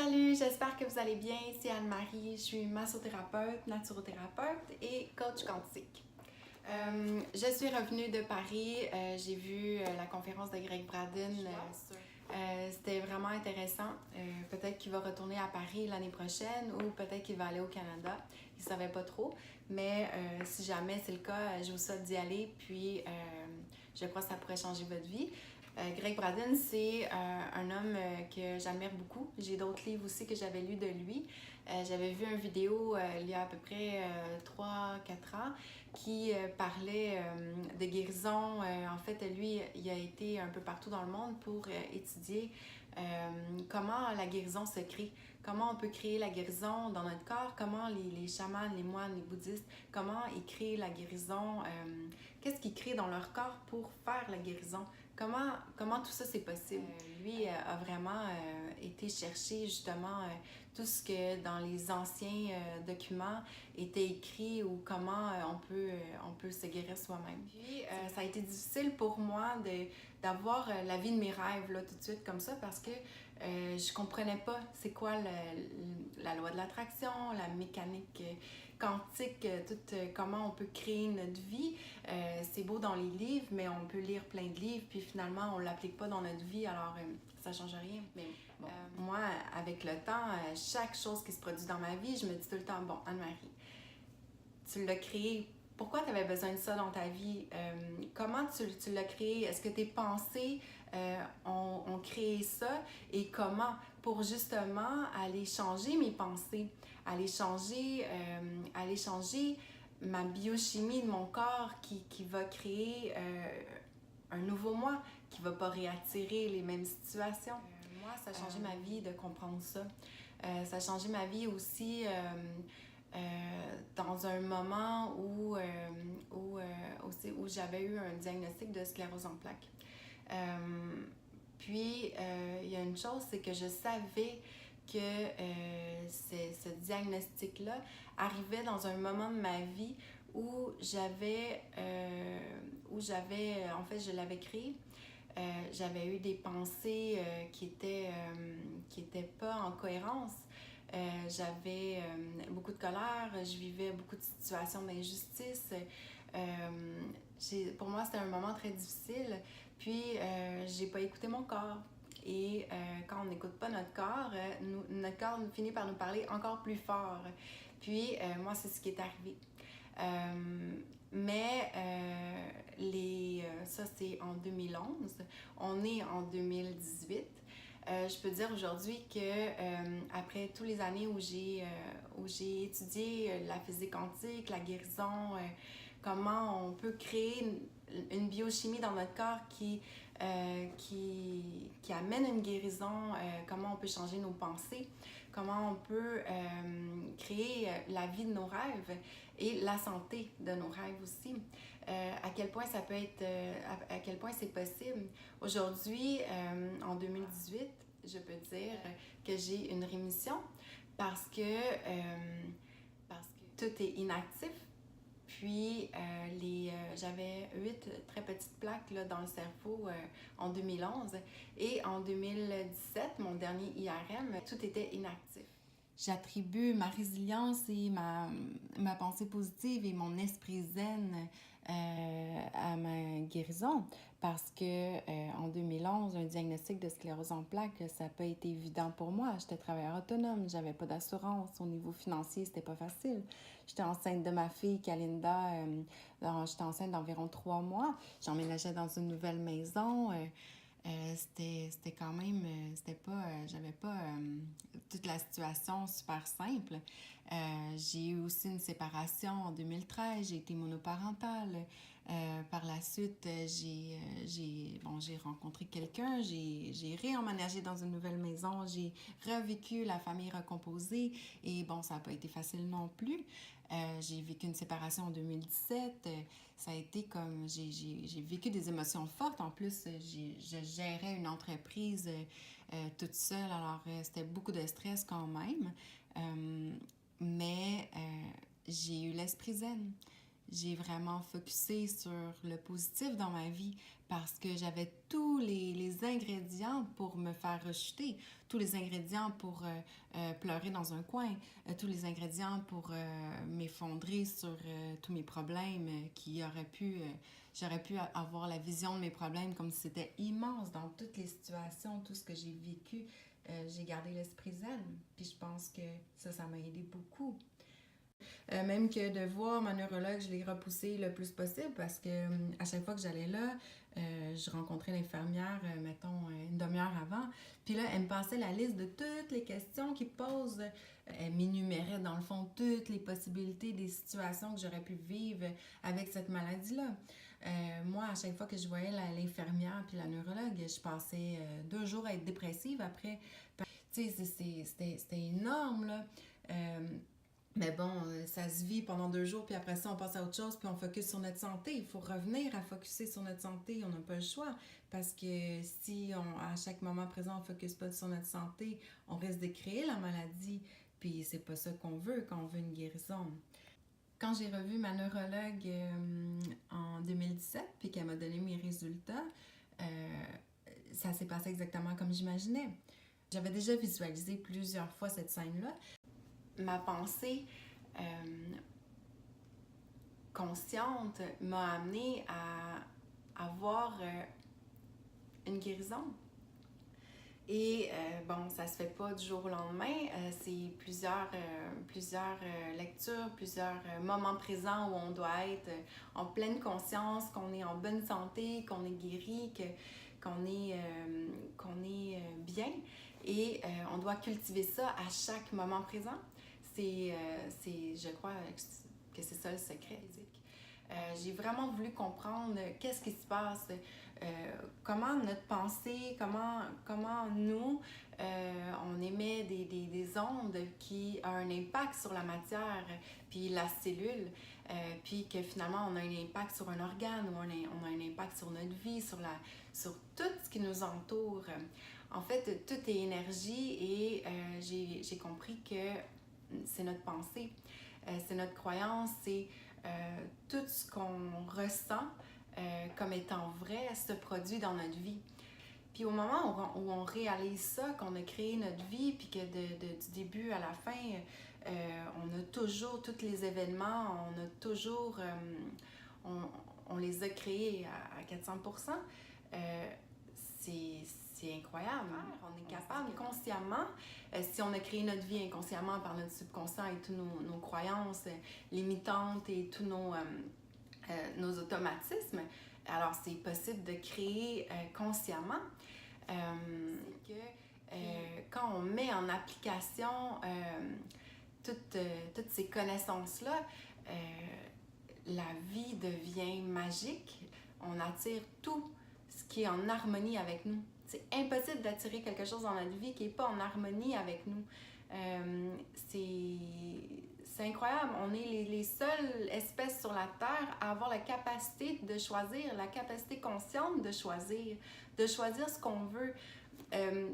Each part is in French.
Salut, j'espère que vous allez bien. C'est Anne-Marie, je suis massothérapeute, naturothérapeute et coach quantique. Je suis revenue de Paris, j'ai vu la conférence de Greg Braden. C'était vraiment intéressant. Peut-être qu'il va retourner à Paris l'année prochaine ou peut-être qu'il va aller au Canada. Il ne savait pas trop. Mais si jamais c'est le cas, je vous souhaite d'y aller. Puis je crois que ça pourrait changer votre vie. Greg Braden, c'est un homme que j'admire beaucoup. J'ai d'autres livres aussi que j'avais lus de lui. J'avais vu une vidéo il y a à peu près 3-4 ans qui parlait de guérison. En fait, lui, il a été un peu partout dans le monde pour étudier comment la guérison se crée, comment on peut créer la guérison dans notre corps, comment les chamans, les moines, les bouddhistes, comment ils créent la guérison, qu'est-ce qu'ils créent dans leur corps pour faire la guérison. Comment tout ça c'est possible? Lui a vraiment été chercher justement tout ce que dans les anciens documents était écrit ou comment on peut se guérir soi-même. Puis ça a été difficile pour moi d'avoir la vie de mes rêves là, tout de suite comme ça parce que je comprenais pas c'est quoi la loi de l'attraction, la mécanique quantique, comment on peut créer notre vie. C'est beau dans les livres, mais on peut lire plein de livres, puis finalement, on ne l'applique pas dans notre vie, alors ça ne change rien. Mais bon, moi, avec le temps, chaque chose qui se produit dans ma vie, je me dis tout le temps, bon, Anne-Marie, tu l'as créé. Pourquoi tu avais besoin de ça dans ta vie? Comment tu l'as créé? Est-ce que tes pensées ont créé ça? Et comment? Pour justement aller changer mes pensées, aller changer ma biochimie de mon corps qui va créer un nouveau moi, qui ne va pas réattirer les mêmes situations. Moi, ça a changé ma vie de comprendre ça. Ça a changé ma vie aussi dans un moment où j'avais eu un diagnostic de sclérose en plaques. Puis, il y a une chose, c'est que je savais que ce diagnostic-là arrivait dans un moment de ma vie où en fait, je l'avais créé. J'avais eu des pensées qui étaient pas en cohérence. J'avais beaucoup de colère, je vivais beaucoup de situations d'injustice. Pour moi, c'était un moment très difficile. Puis, j'ai pas écouté mon corps. Et quand on n'écoute pas notre corps, notre corps finit par nous parler encore plus fort. Puis, moi, c'est ce qui est arrivé. Ça, c'est en 2011. On est en 2018. Je peux dire aujourd'hui que après toutes les années où j'ai étudié la physique quantique, la guérison, comment on peut créer une biochimie dans notre corps qui amène une guérison, comment on peut changer nos pensées, comment on peut créer la vie de nos rêves et la santé de nos rêves aussi. À quel point ça peut être, à quel point c'est possible. Aujourd'hui, en 2018, je peux dire que j'ai une rémission parce que tout est inactif. Puis, j'avais 8 très petites plaques là, dans le cerveau en 2011. Et en 2017, mon dernier IRM, tout était inactif. J'attribue ma résilience et ma pensée positive et mon esprit zen à ma guérison parce que en 2011, un diagnostic de sclérose en plaques, ça n'a pas été évident pour moi. J'étais travailleur autonome, j'avais pas d'assurance. Au niveau financier, c'était pas facile. J'étais enceinte de ma fille, Kalinda. J'étais enceinte d'environ 3 mois. J'emménageais dans une nouvelle maison. C'était quand même, j'avais pas toute la situation super simple. J'ai eu aussi une séparation en 2013, j'ai été monoparentale. Par la suite, j'ai rencontré quelqu'un, j'ai réemménagé dans une nouvelle maison, j'ai revécu la famille recomposée et bon, ça n'a pas été facile non plus. J'ai vécu une séparation en 2017. Ça a été comme... J'ai vécu des émotions fortes. En plus, je gérais une entreprise toute seule. Alors, c'était beaucoup de stress quand même. Mais j'ai eu l'esprit zen. j'ai vraiment focusé sur le positif dans ma vie parce que j'avais tous les ingrédients pour me faire rejeter, tous les ingrédients pour pleurer dans un coin, tous les ingrédients pour m'effondrer sur tous mes problèmes qui auraient pu... j'aurais pu avoir la vision de mes problèmes comme si c'était immense dans toutes les situations, tout ce que j'ai vécu. J'ai gardé l'esprit zen, puis je pense que ça m'a aidé beaucoup. Même que de voir ma neurologue, je l'ai repoussée le plus possible parce que à chaque fois que j'allais là, je rencontrais l'infirmière, mettons, une demi-heure avant. Puis là, elle me passait la liste de toutes les questions qu'ils posent. Elle m'énumérait, dans le fond, toutes les possibilités des situations que j'aurais pu vivre avec cette maladie-là. Moi, à chaque fois que je voyais l'infirmière puis la neurologue, je passais 2 jours à être dépressive après. Tu sais, c'était énorme, là. Mais bon, ça se vit pendant 2 jours, puis après ça, on passe à autre chose, puis on focus sur notre santé. Il faut revenir à focuser sur notre santé. On n'a pas le choix. Parce que si à chaque moment présent, on ne focus pas sur notre santé, on risque de créer la maladie. Puis c'est pas ça qu'on veut quand on veut une guérison. Quand j'ai revu ma neurologue en 2017, puis qu'elle m'a donné mes résultats, ça s'est passé exactement comme j'imaginais. J'avais déjà visualisé plusieurs fois cette scène-là. Ma pensée consciente m'a amenée à avoir une guérison. Et bon, ça se fait pas du jour au lendemain. C'est plusieurs lectures, plusieurs moments présents où on doit être en pleine conscience, qu'on est en bonne santé, qu'on est guéri, qu'on est bien. Et on doit cultiver ça à chaque moment présent. Je crois que c'est ça le secret. J'ai vraiment voulu comprendre qu'est-ce qui se passe, comment notre pensée, comment nous, on émet des ondes qui ont un impact sur la matière, puis la cellule, puis que finalement on a un impact sur un organe, ou on a un impact sur notre vie, sur tout ce qui nous entoure. En fait, tout est énergie et j'ai compris que c'est notre pensée, c'est notre croyance, c'est tout ce qu'on ressent comme étant vrai se produit dans notre vie. Puis au moment où on réalise ça, qu'on a créé notre vie, puis que du début à la fin, on a toujours tous les événements, on a toujours, on les a créés à 400%, c'est incroyable. On est capable consciemment, si on a créé notre vie inconsciemment par notre subconscient et toutes nos croyances limitantes et tous nos automatismes, alors c'est possible de créer consciemment. C'est que quand on met en application toutes ces connaissances-là, la vie devient magique. On attire tout ce qui est en harmonie avec nous. C'est impossible d'attirer quelque chose dans notre vie qui n'est pas en harmonie avec nous. C'est incroyable. On est les seules espèces sur la Terre à avoir la capacité de choisir, la capacité consciente de choisir ce qu'on veut.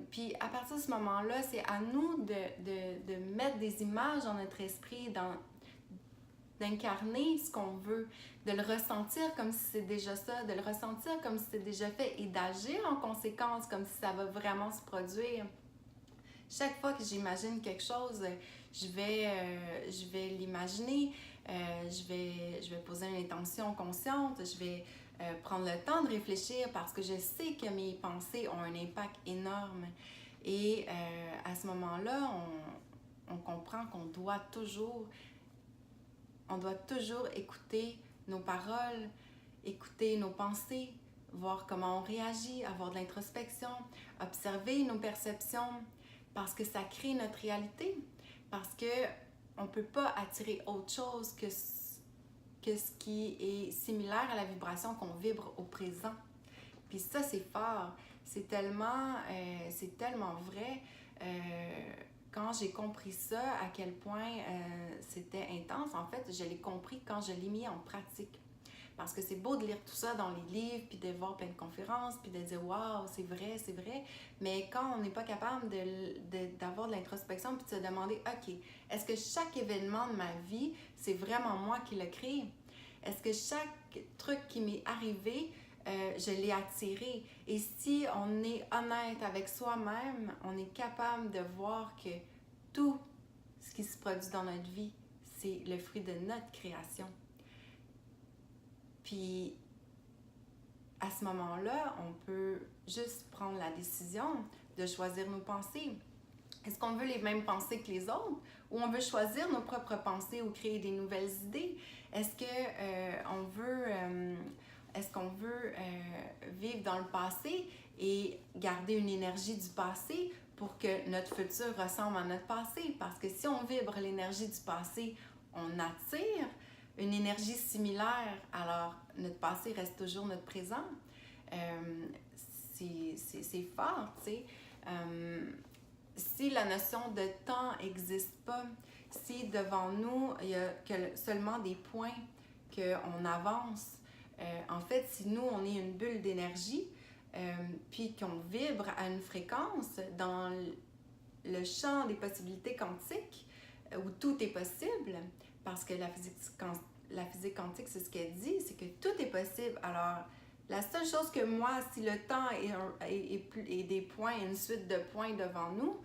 Puis à partir de ce moment-là, c'est à nous de mettre des images dans notre esprit, d'incarner ce qu'on veut, de le ressentir comme si c'est déjà ça, de le ressentir comme si c'est déjà fait et d'agir en conséquence comme si ça va vraiment se produire. Chaque fois que j'imagine quelque chose, je vais l'imaginer, je vais poser une intention consciente, je vais prendre le temps de réfléchir parce que je sais que mes pensées ont un impact énorme. Et à ce moment-là, on comprend qu'on doit toujours écouter nos paroles, écouter nos pensées, voir comment on réagit, avoir de l'introspection, observer nos perceptions, parce que ça crée notre réalité, parce que on ne peut pas attirer autre chose que ce qui est similaire à la vibration qu'on vibre au présent. Puis ça, c'est fort, c'est tellement vrai. Quand j'ai compris ça, à quel point c'était intense, en fait, je l'ai compris quand je l'ai mis en pratique. Parce que c'est beau de lire tout ça dans les livres, puis de voir plein de conférences, puis de dire « Wow, c'est vrai », mais quand on n'est pas capable d'avoir de l'introspection, puis de se demander « Ok, est-ce que chaque événement de ma vie, c'est vraiment moi qui l'ai créé? Est-ce que chaque truc qui m'est arrivé, je l'ai attiré? Et si on est honnête avec soi-même, on est capable de voir que tout ce qui se produit dans notre vie, c'est le fruit de notre création. Puis, à ce moment-là, on peut juste prendre la décision de choisir nos pensées. Est-ce qu'on veut les mêmes pensées que les autres ou on veut choisir nos propres pensées ou créer des nouvelles idées? Est-ce qu'on veut vivre dans le passé et garder une énergie du passé pour que notre futur ressemble à notre passé? Parce que si on vibre l'énergie du passé, on attire une énergie similaire, alors notre passé reste toujours notre présent. C'est fort, tu sais. Si la notion de temps n'existe pas, si devant nous, il y a seulement des points qu'on avance, en fait, si nous, on est une bulle d'énergie, puis qu'on vibre à une fréquence dans le champ des possibilités quantiques, où tout est possible, parce que la physique quantique, c'est ce qu'elle dit, c'est que tout est possible. Alors, la seule chose que moi, si le temps est des points, une suite de points devant nous,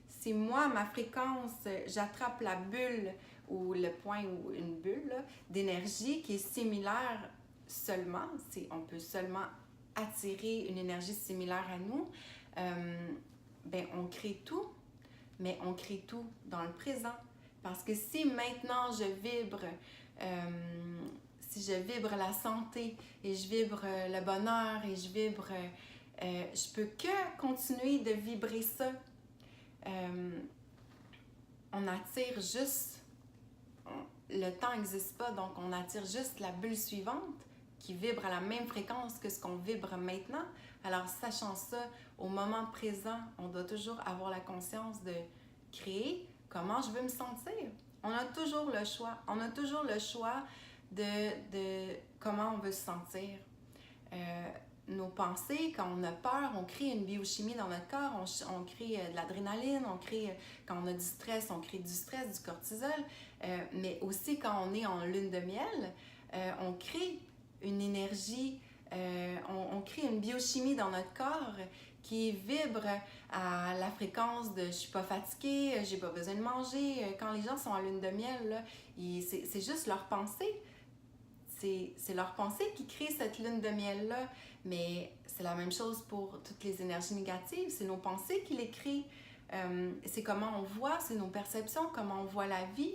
si moi, ma fréquence, j'attrape la bulle ou le point ou une bulle d'énergie qui est similaire seulement, on peut seulement attirer une énergie similaire à nous, on crée tout, mais on crée tout dans le présent. Parce que si maintenant je vibre la santé et je vibre le bonheur et je vibre, je peux que continuer de vibrer ça. On attire juste, le temps n'existe pas, donc on attire juste la bulle suivante qui vibre à la même fréquence que ce qu'on vibre maintenant. Alors, sachant ça, au moment présent, on doit toujours avoir la conscience de créer comment je veux me sentir. On a toujours le choix. On a toujours le choix de comment on veut se sentir. Nos pensées, quand on a peur, on crée une biochimie dans notre corps, on crée de l'adrénaline, quand on a du stress, on crée du stress, du cortisol, mais aussi quand on est en lune de miel, on crée une énergie, on crée une biochimie dans notre corps qui vibre à la fréquence de « je suis pas fatiguée, j'ai pas besoin de manger ». Quand les gens sont en lune de miel, là, c'est juste leur pensée. C'est leur pensée qui crée cette lune de miel-là, mais c'est la même chose pour toutes les énergies négatives, c'est nos pensées qui les créent. C'est comment on voit, c'est nos perceptions, comment on voit la vie.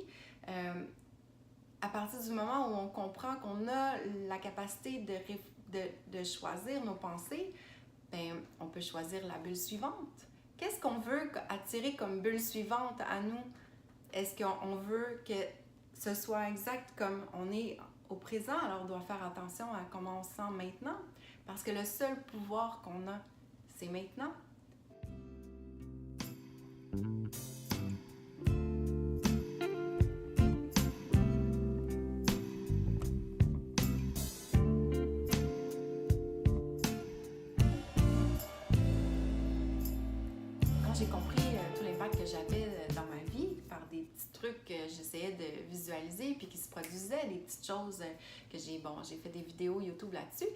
À partir du moment où on comprend qu'on a la capacité de choisir nos pensées, on peut choisir la bulle suivante. Qu'est-ce qu'on veut attirer comme bulle suivante à nous? Est-ce qu'on veut que ce soit exact comme on est au présent? Alors on doit faire attention à comment on se sent maintenant, parce que le seul pouvoir qu'on a, c'est maintenant. Quand j'ai compris tout l'impact que j'avais dans ma vie par des petits trucs que j'essayais de visualiser puis qui se produisaient, des petites choses que j'ai fait des vidéos YouTube là-dessus.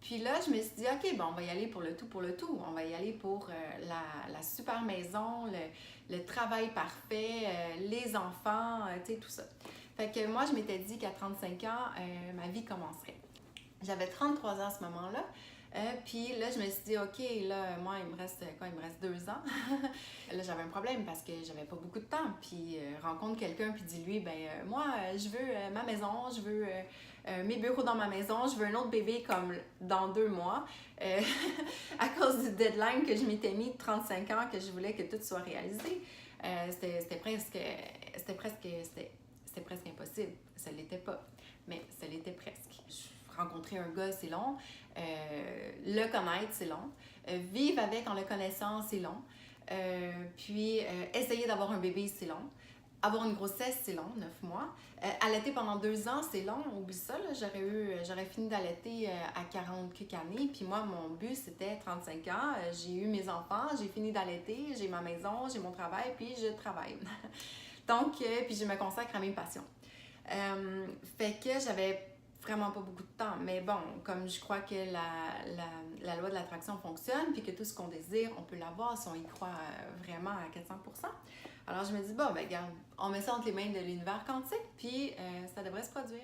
Puis là, je me suis dit, OK, on va y aller pour le tout. On va y aller pour la super maison, le travail parfait, les enfants, tu sais, tout ça. Fait que moi, je m'étais dit qu'à 35 ans, ma vie commencerait. J'avais 33 ans à ce moment-là. Puis là, je me suis dit, OK, là, moi, il me reste 2 ans. Là, j'avais un problème parce que j'avais pas beaucoup de temps. Puis rencontre quelqu'un, puis dis-lui, moi, je veux ma maison, je veux mes bureaux dans ma maison, je veux un autre bébé comme dans 2 mois. À cause du deadline que je m'étais mis de 35 ans, que je voulais que tout soit réalisé. C'était presque impossible. Ça l'était pas, mais ça l'était presque. Rencontrer un gars, c'est long. Le connaître, c'est long. Vivre avec en le connaissant, c'est long. Puis essayer d'avoir un bébé, c'est long. Avoir une grossesse, c'est long, 9 mois. Allaiter pendant 2 ans, c'est long. Oublie ça, là, j'aurais fini d'allaiter à 40 quelques années. Puis moi, mon but, c'était 35 ans. J'ai eu mes enfants, j'ai fini d'allaiter, j'ai ma maison, j'ai mon travail, puis je travaille. Donc, puis je me consacre à mes passions. Fait que j'avais vraiment pas beaucoup de temps. Mais bon, comme je crois que la loi de l'attraction fonctionne, puis que tout ce qu'on désire, on peut l'avoir si on y croit vraiment à 400%. Alors je me dis, bon, ben regarde, on met ça entre les mains de l'univers quantique, puis ça devrait se produire.